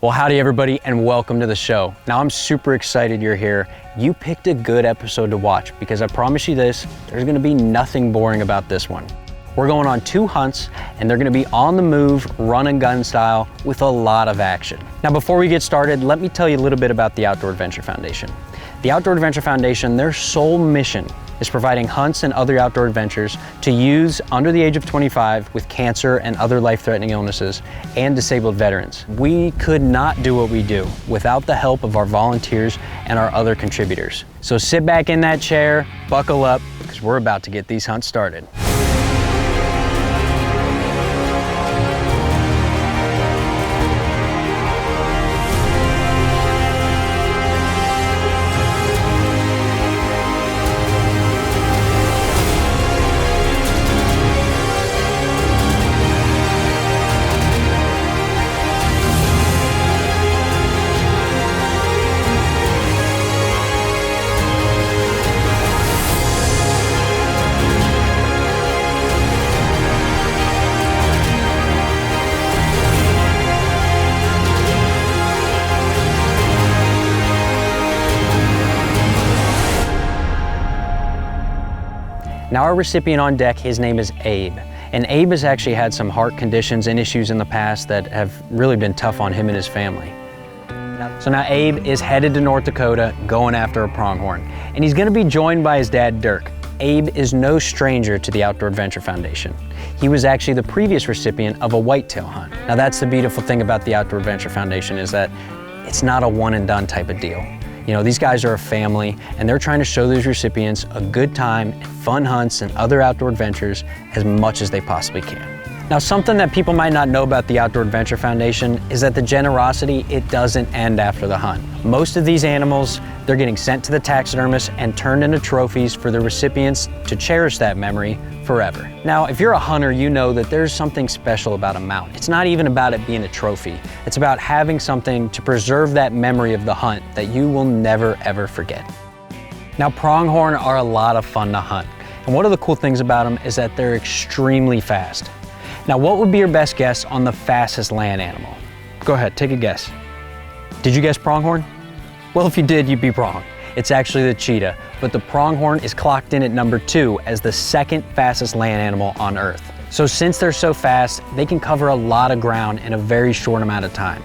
Well, howdy everybody and welcome to the show. Now I'm super excited you're here. You picked a good episode to watch because I promise you this, there's gonna be nothing boring about this one. We're going on 2 hunts and they're gonna be on the move, run and gun style with a lot of action. Now before we get started, let me tell you a little bit about the Outdoor Adventure Foundation. The Outdoor Adventure Foundation, their sole mission is providing hunts and other outdoor adventures to youths under the age of 25 with cancer and other life-threatening illnesses and disabled veterans. We could not do what we do without the help of our volunteers and our other contributors. So sit back in that chair, buckle up, because we're about to get these hunts started. Now our recipient on deck, his name is Abe. And Abe has actually had some heart conditions and issues in the past that have really been tough on him and his family. So now Abe is headed to North Dakota going after a pronghorn. And he's gonna be joined by his dad, Dirk. Abe is no stranger to the Outdoor Adventure Foundation. He was actually the previous recipient of a whitetail hunt. Now that's the beautiful thing about the Outdoor Adventure Foundation is that it's not a one and done type of deal. You know, these guys are a family and they're trying to show these recipients a good time and fun hunts and other outdoor adventures as much as they possibly can. Now, something that people might not know about the Outdoor Adventure Foundation is that the generosity, it doesn't end after the hunt. Most of these animals, they're getting sent to the taxidermist and turned into trophies for the recipients to cherish that memory forever. Now, if you're a hunter, you know that there's something special about a mount. It's not even about it being a trophy. It's about having something to preserve that memory of the hunt that you will never, ever forget. Now, pronghorn are a lot of fun to hunt. And one of the cool things about them is that they're extremely fast. Now, what would be your best guess on the fastest land animal? Go ahead, take a guess. Did you guess pronghorn? Well, if you did, you'd be wrong. It's actually the cheetah, but the pronghorn is clocked in at number 2 as the second fastest land animal on Earth. So since they're so fast, they can cover a lot of ground in a very short amount of time.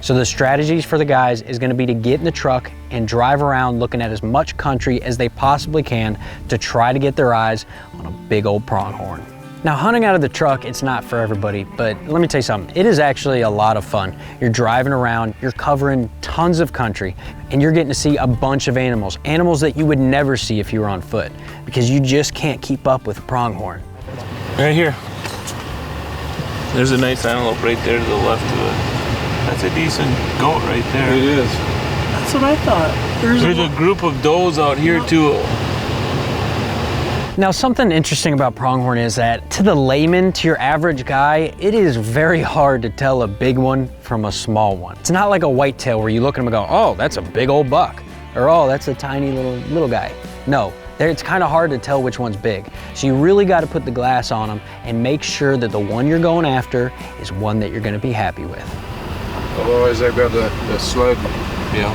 So the strategies for the guys is gonna be to get in the truck and drive around looking at as much country as they possibly can to try to get their eyes on a big old pronghorn. Now, hunting out of the truck, it's not for everybody, but let me tell you something, it is actually a lot of fun. You're driving around, you're covering tons of country, and you're getting to see a bunch of animals that you would never see if you were on foot, because you just can't keep up with a pronghorn. Right here. There's a nice antelope right there to the left of it. That's a decent goat right there. It is. That's what I thought. There's a group of does out here too. Now, something interesting about pronghorn is that to the layman, to your average guy, it is very hard to tell a big one from a small one. It's not like a whitetail where you look at them and go, oh, that's a big old buck, or oh, that's a tiny little guy. No, it's kind of hard to tell which one's big. So you really got to put the glass on them and make sure that the one you're going after is one that you're going to be happy with. Otherwise, I've got the sled. Yeah.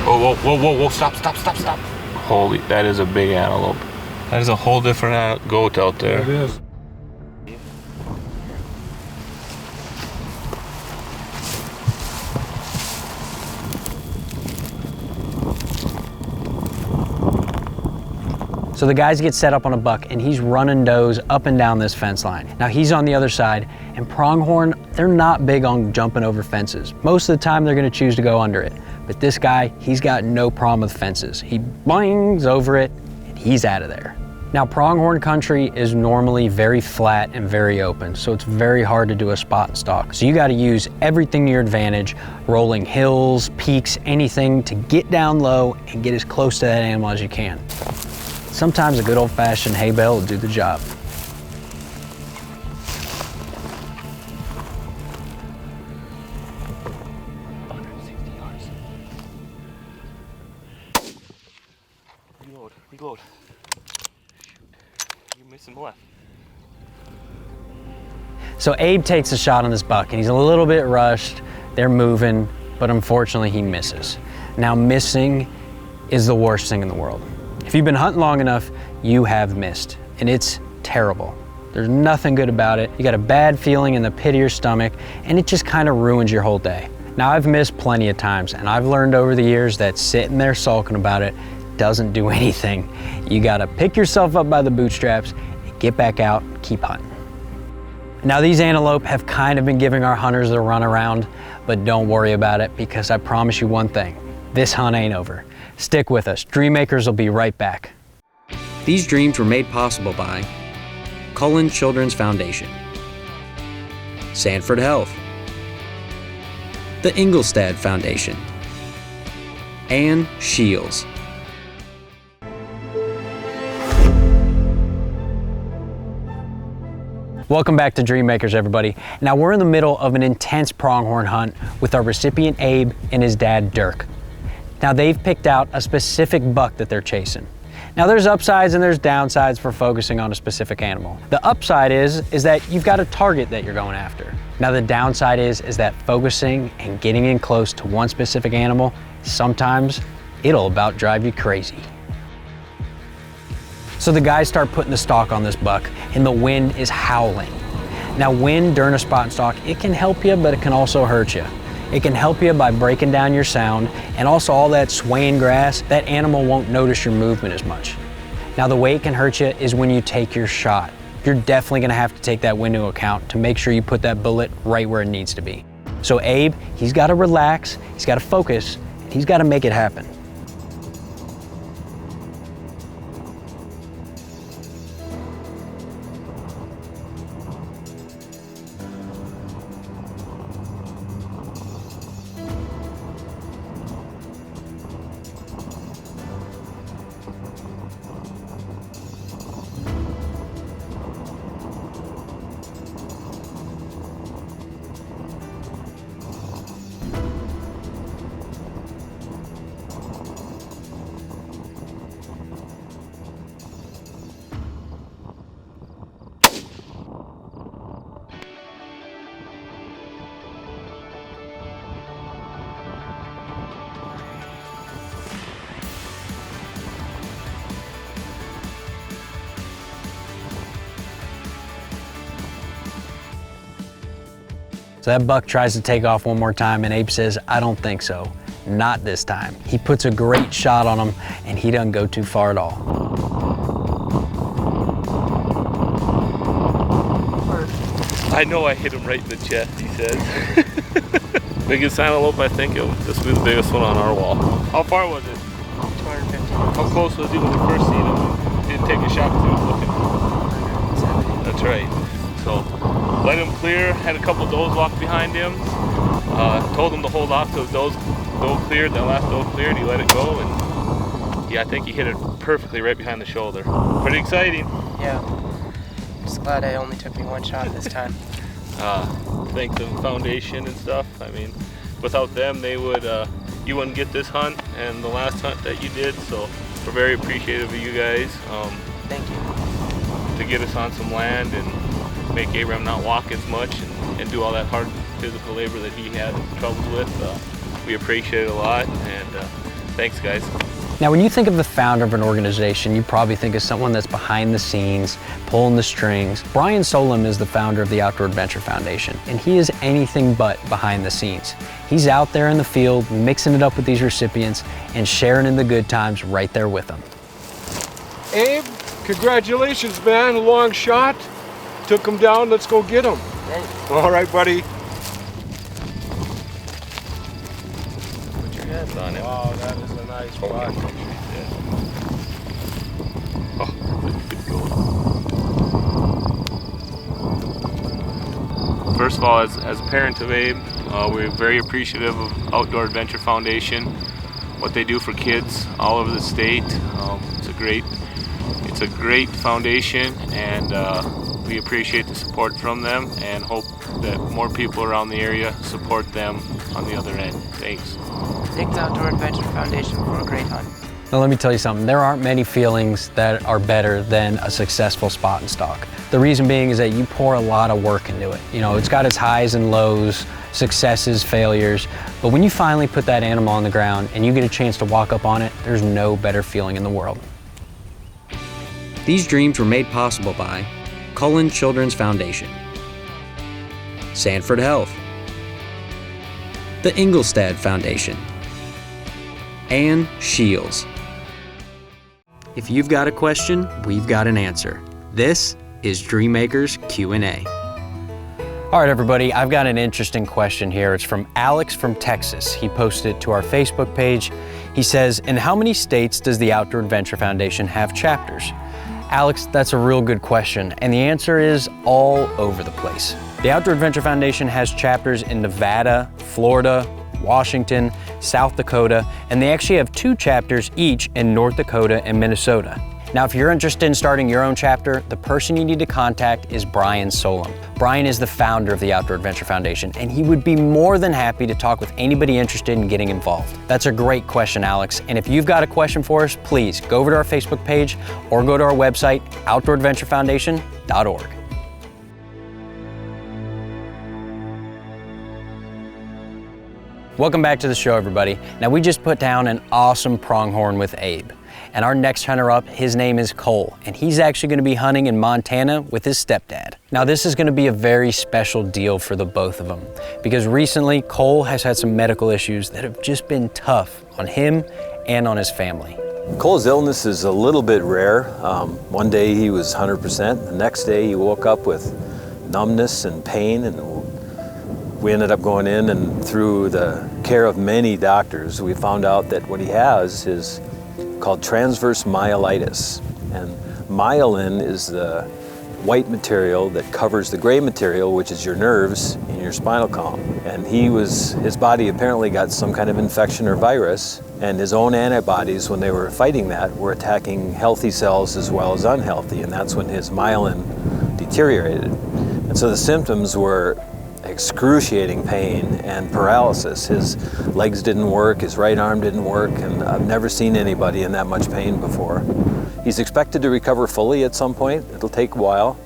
Whoa, stop. Holy, that is a big antelope. That is a whole different goat out there. It is. So the guys get set up on a buck and he's running does up and down this fence line. Now he's on the other side, and pronghorn, they're not big on jumping over fences. Most of the time they're gonna choose to go under it. But this guy, he's got no problem with fences. He boings over it and he's out of there. Now, pronghorn country is normally very flat and very open, so it's very hard to do a spot and stalk. So you gotta use everything to your advantage, rolling hills, peaks, anything to get down low and get as close to that animal as you can. Sometimes a good old-fashioned hay bale will do the job. Reload. You're missing left. So Abe takes a shot on this buck and he's a little bit rushed, they're moving, but unfortunately he misses. Now missing is the worst thing in the world. If you've been hunting long enough, you have missed, and it's terrible. There's nothing good about it. You got a bad feeling in the pit of your stomach, and it just kind of ruins your whole day. Now I've missed plenty of times, and I've learned over the years that sitting there sulking about it doesn't do anything. You gotta pick yourself up by the bootstraps, and get back out, keep hunting. Now these antelope have kind of been giving our hunters a runaround, but don't worry about it, because I promise you one thing, this hunt ain't over. Stick with us, Dream Makers will be right back. These dreams were made possible by Cullen Children's Foundation, Sanford Health, the Ingolstadt Foundation, and Shields. Welcome back to Dream Makers, everybody. Now we're in the middle of an intense pronghorn hunt with our recipient Abe and his dad Dirk. Now they've picked out a specific buck that they're chasing. Now there's upsides and there's downsides for focusing on a specific animal. The upside is that you've got a target that you're going after. Now the downside is that focusing and getting in close to one specific animal, sometimes it'll about drive you crazy. So the guys start putting the stalk on this buck and the wind is howling. Now wind during a spot and stalk, it can help you, but it can also hurt you. It can help you by breaking down your sound, and also all that swaying grass, that animal won't notice your movement as much. Now the way it can hurt you is when you take your shot. You're definitely gonna have to take that wind into account to make sure you put that bullet right where it needs to be. So Abe, he's gotta relax, he's gotta focus, and he's gotta make it happen. So that buck tries to take off one more time and Abe says, I don't think so. Not this time. He puts a great shot on him and he doesn't go too far at all. I know I hit him right in the chest, he says. Biggest antelope, I think this will be the biggest one on our wall. How far was it? 250. How close was he when we first seen him? Didn't take a shot because he was looking. That's right. So let him clear, had a couple does walk behind him. Told him to hold off till his doe cleared, that last doe cleared, he let it go, and yeah, I think he hit it perfectly right behind the shoulder. Pretty exciting. Yeah. Just glad it only took me one shot this time. Thank the foundation and stuff. I mean, without them, they would you wouldn't get this hunt and the last hunt that you did, so we're very appreciative of you guys. Thank you. To get us on some land and make Abraham not walk as much and do all that hard physical labor that he had troubles with. We appreciate it a lot, and thanks, guys. Now, when you think of the founder of an organization, you probably think of someone that's behind the scenes, pulling the strings. Brian Solem is the founder of the Outdoor Adventure Foundation, and he is anything but behind the scenes. He's out there in the field, mixing it up with these recipients and sharing in the good times right there with them. Abe, congratulations, man. A long shot. Took him down. Let's go get him. Thanks. All right, buddy. Put your hands on it. Wow, that is a nice buck. First of all, as a parent of Abe, we're very appreciative of Outdoor Adventure Foundation, what they do for kids all over the state. It's a great foundation, and we appreciate the support from them and hope that more people around the area support them on the other end. Thanks. Thanks Outdoor Adventure Foundation for a great hunt. Now let me tell you something, there aren't many feelings that are better than a successful spot and stalk. The reason being is that you pour a lot of work into it. You know, it's got its highs and lows, successes, failures, but when you finally put that animal on the ground and you get a chance to walk up on it, there's no better feeling in the world. These dreams were made possible by Cullen Children's Foundation, Sanford Health, the Ingolstadt Foundation, and Shields. If you've got a question, we've got an answer. This is Dreammakers Q&A. All right, everybody, I've got an interesting question here. It's from Alex from Texas. He posted it to our Facebook page. He says, in how many states does the Outdoor Adventure Foundation have chapters? Alex, that's a real good question, and the answer is all over the place. The Outdoor Adventure Foundation has chapters in Nevada, Florida, Washington, South Dakota, and they actually have 2 chapters each in North Dakota and Minnesota. Now, if you're interested in starting your own chapter, the person you need to contact is Brian Solom. Brian is the founder of the Outdoor Adventure Foundation, and he would be more than happy to talk with anybody interested in getting involved. That's a great question, Alex. And if you've got a question for us, please go over to our Facebook page or go to our website, outdooradventurefoundation.org. Welcome back to the show, everybody. Now, we just put down an awesome pronghorn with Abe. And our next hunter up, his name is Cole, and he's actually gonna be hunting in Montana with his stepdad. Now, this is gonna be a very special deal for the both of them, because recently Cole has had some medical issues that have just been tough on him and on his family. Cole's illness is a little bit rare. One day he was 100%, the next day he woke up with numbness and pain, and we ended up going in, and through the care of many doctors, we found out that what he has is called transverse myelitis. And myelin is the white material that covers the gray material, which is your nerves in your spinal column. And his body apparently got some kind of infection or virus, and his own antibodies, when they were fighting that, were attacking healthy cells as well as unhealthy, and that's when his myelin deteriorated. And so the symptoms were excruciating pain and paralysis. His legs didn't work, his right arm didn't work, and I've never seen anybody in that much pain before. He's expected to recover fully at some point. It'll take a while,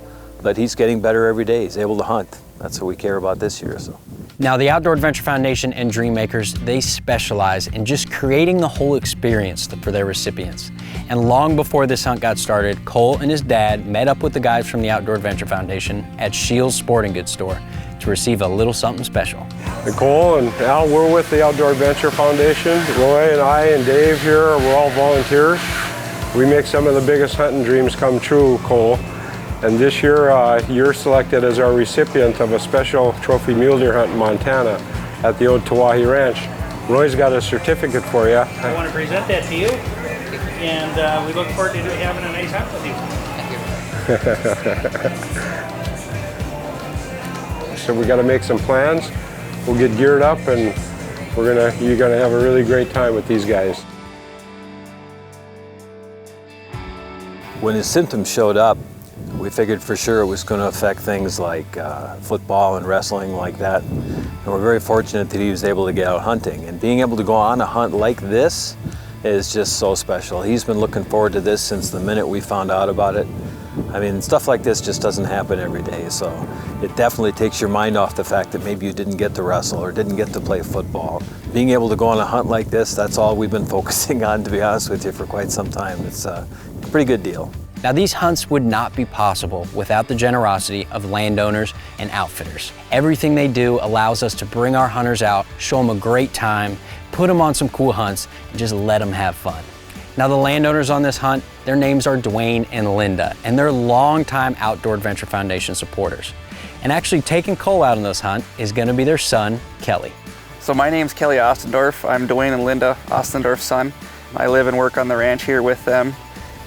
but he's getting better every day. He's able to hunt. That's what we care about this year. So. Now, the Outdoor Adventure Foundation and Dreammakers, they specialize in just creating the whole experience for their recipients. And long before this hunt got started, Cole and his dad met up with the guys from the Outdoor Adventure Foundation at Shields Sporting Goods store to receive a little something special. Nicole and Al, we're with the Outdoor Adventure Foundation. Roy and I and Dave here, we're all volunteers. We make some of the biggest hunting dreams come true, Cole. And this year, you're selected as our recipient of a special trophy mule deer hunt in Montana at the old Tawahi Ranch. Roy's got a certificate for you. I want to present that to you, and we look forward to having a nice hunt with you. So we got to make some plans. We'll get geared up, and you're gonna have a really great time with these guys. When his symptoms showed up, we figured for sure it was going to affect things like football and wrestling like that. And we're very fortunate that he was able to get out hunting. And being able to go on a hunt like this is just so special. He's been looking forward to this since the minute we found out about it. I mean, stuff like this just doesn't happen every day, so it definitely takes your mind off the fact that maybe you didn't get to wrestle or didn't get to play football. Being able to go on a hunt like this, that's all we've been focusing on, to be honest with you, for quite some time. It's a pretty good deal. Now, these hunts would not be possible without the generosity of landowners and outfitters. Everything they do allows us to bring our hunters out, show them a great time, put them on some cool hunts, and just let them have fun. Now, the landowners on this hunt, their names are Dwayne and Linda, and they're longtime Outdoor Adventure Foundation supporters. And actually taking Cole out on this hunt is gonna be their son, Kelly. So my name's Kelly Ostendorf. I'm Dwayne and Linda Ostendorf's son. I live and work on the ranch here with them.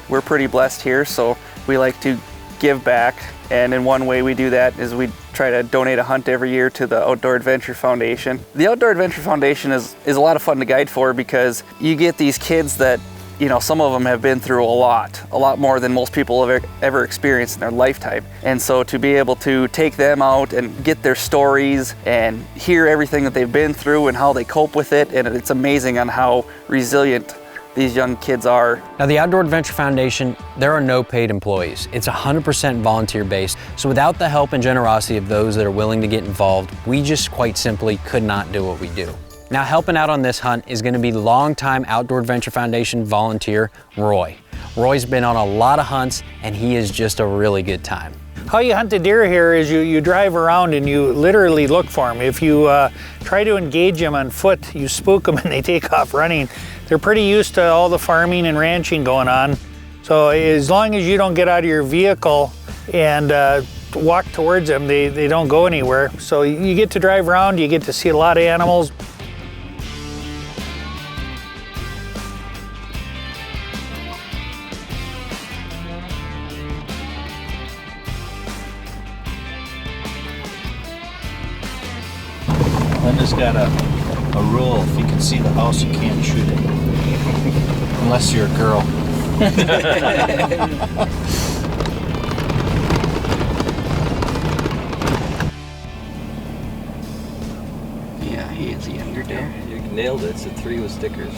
We're pretty blessed here, so we like to give back. And in one way we do that is we try to donate a hunt every year to the Outdoor Adventure Foundation. The Outdoor Adventure Foundation is a lot of fun to guide for, because you get these kids that, you know, some of them have been through a lot more than most people have ever experienced in their lifetime. And so to be able to take them out and get their stories and hear everything that they've been through and how they cope with it, and it's amazing on how resilient these young kids are. Now, the Outdoor Adventure Foundation, there are no paid employees. It's 100% volunteer-based, so without the help and generosity of those that are willing to get involved, we just quite simply could not do what we do. Now, helping out on this hunt is going to be longtime Outdoor Adventure Foundation volunteer, Roy. Roy's been on a lot of hunts, and he is just a really good time. How you hunt the deer here is you drive around and you literally look for them. If you try to engage them on foot, you spook them and they take off running. They're pretty used to all the farming and ranching going on. So as long as you don't get out of your vehicle and walk towards them, they don't go anywhere. So you get to drive around, you get to see a lot of animals. Linda's got a rule, if you can see the house, you can't shoot it. Unless you're a girl. Yeah, he is a younger deer. You nailed it. It's a 3 with stickers.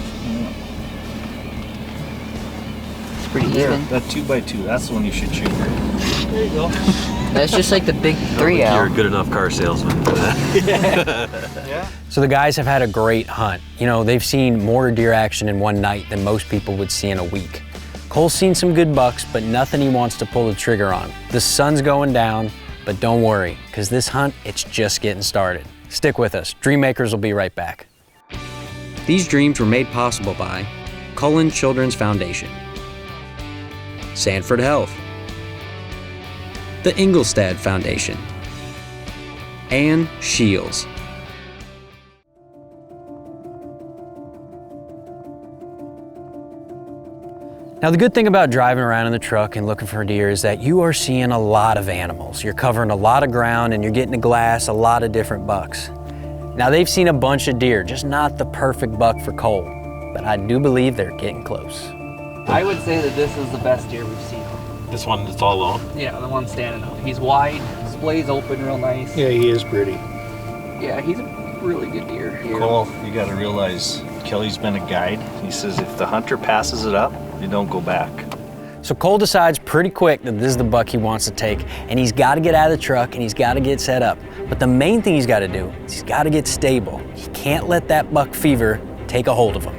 It's pretty even. That 2x2, that's the one you should shoot. There you go. That's just like the big 3 You're owl. a good enough car salesman for that. Yeah. So the guys have had a great hunt. You know, they've seen more deer action in one night than most people would see in a week. Cole's seen some good bucks, but nothing he wants to pull the trigger on. The sun's going down, but don't worry, because this hunt, it's just getting started. Stick with us. Dreammakers will be right back. These dreams were made possible by Cullen Children's Foundation, Sanford Health, the Ingolstadt Foundation, and Shields. Now, the good thing about driving around in the truck and looking for deer is that you are seeing a lot of animals. You're covering a lot of ground and you're getting to glass a lot of different bucks. Now, they've seen a bunch of deer, just not the perfect buck for Cole, but I do believe they're getting close. I would say that this is the best deer we've seen. This one that's all alone? Yeah, the one standing out. He's wide, splays open real nice. Yeah, he is pretty. Yeah, he's a really good deer here. Cole, you gotta realize, Kelly's been a guide. He says if the hunter passes it up, you don't go back. So Cole decides pretty quick that this is the buck he wants to take, and he's got to get out of the truck and he's got to get set up. But the main thing he's got to do is he's got to get stable. He can't let that buck fever take a hold of him.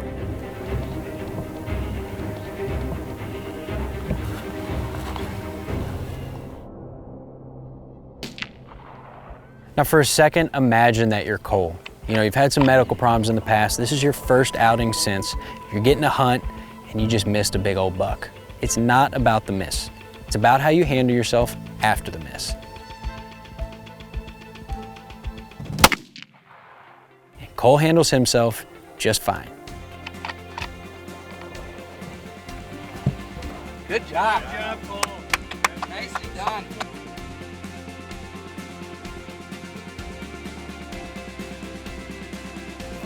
Now for a second, imagine that you're Cole. You know, you've had some medical problems in the past. This is your first outing since. You're getting a hunt and you just missed a big old buck. It's not about the miss. It's about how you handle yourself after the miss. And Cole handles himself just fine. Good job. Good job, Cole. Nicely done.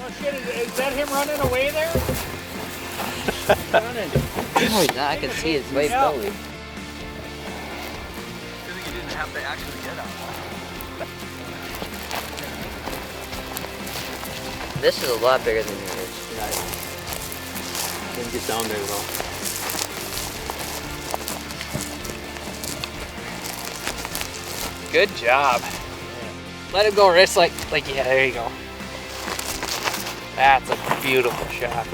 Oh shit, is that him running away there? No, he's not. I can see his way belly. This is a lot bigger than yours. Didn't get down there at all. Good job. Let him go wrist like yeah, there you go. That's a beautiful shot.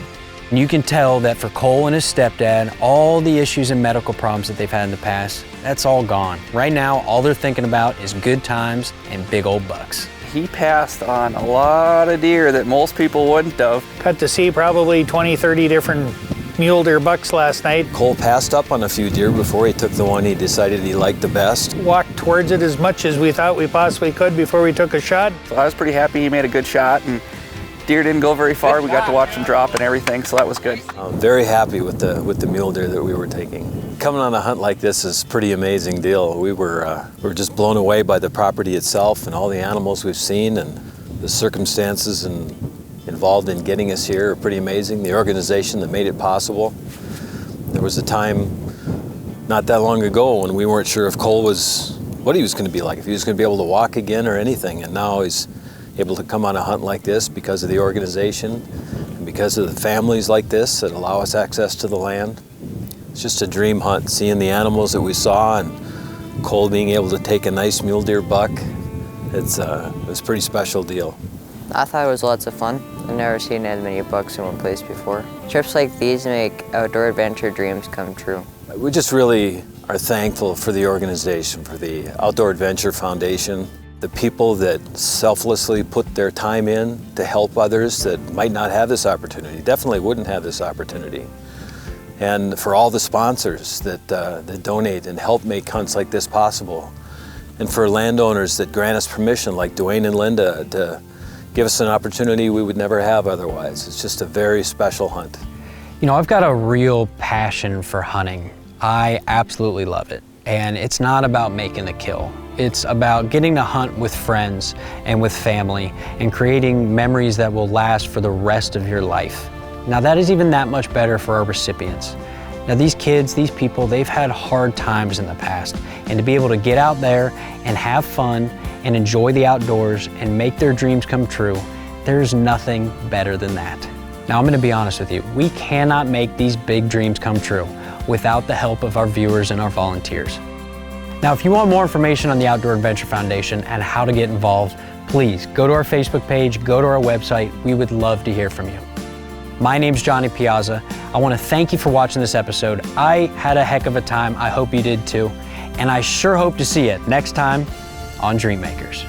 And you can tell that for Cole and his stepdad, all the issues and medical problems that they've had in the past, that's all gone. Right now, all they're thinking about is good times and big old bucks. He passed on a lot of deer that most people wouldn't have. Got to see probably 20, 30 different mule deer bucks last night. Cole passed up on a few deer before he took the one he decided he liked the best. Walked towards it as much as we thought we possibly could before we took a shot. So I was pretty happy he made a good shot, and deer didn't go very far. We got to watch them drop and everything, so that was good. I'm very happy with the mule deer that we were taking. Coming on a hunt like this is a pretty amazing deal. We were just blown away by the property itself and all the animals we've seen, and the circumstances involved in getting us here are pretty amazing. The organization that made it possible. There was a time not that long ago when we weren't sure if Cole what he was going to be like, if he was going to be able to walk again or anything, and now he's able to come on a hunt like this because of the organization and because of the families like this that allow us access to the land, it's just a dream hunt. Seeing the animals that we saw and Cole being able to take a nice mule deer buck, it's a pretty special deal. I thought it was lots of fun. I've never seen as many bucks in one place before. Trips like these make outdoor adventure dreams come true. We just really are thankful for the organization, for the Outdoor Adventure Foundation, the people that selflessly put their time in to help others that might not have this opportunity, definitely wouldn't have this opportunity. And for all the sponsors that donate and help make hunts like this possible. And for landowners that grant us permission, like Dwayne and Linda, to give us an opportunity we would never have otherwise. It's just a very special hunt. You know, I've got a real passion for hunting. I absolutely love it. And it's not about making the kill. It's about getting to hunt with friends and with family and creating memories that will last for the rest of your life. Now that is even that much better for our recipients. Now these kids, these people, they've had hard times in the past, and to be able to get out there and have fun and enjoy the outdoors and make their dreams come true, there's nothing better than that. Now I'm gonna be honest with you, we cannot make these big dreams come true without the help of our viewers and our volunteers. Now if you want more information on the Outdoor Adventure Foundation and how to get involved, please go to our Facebook page, go to our website. We would love to hear from you. My name's Johnny Piazza. I want to thank you for watching this episode. I had a heck of a time. I hope you did too. And I sure hope to see you next time on Dream Makers.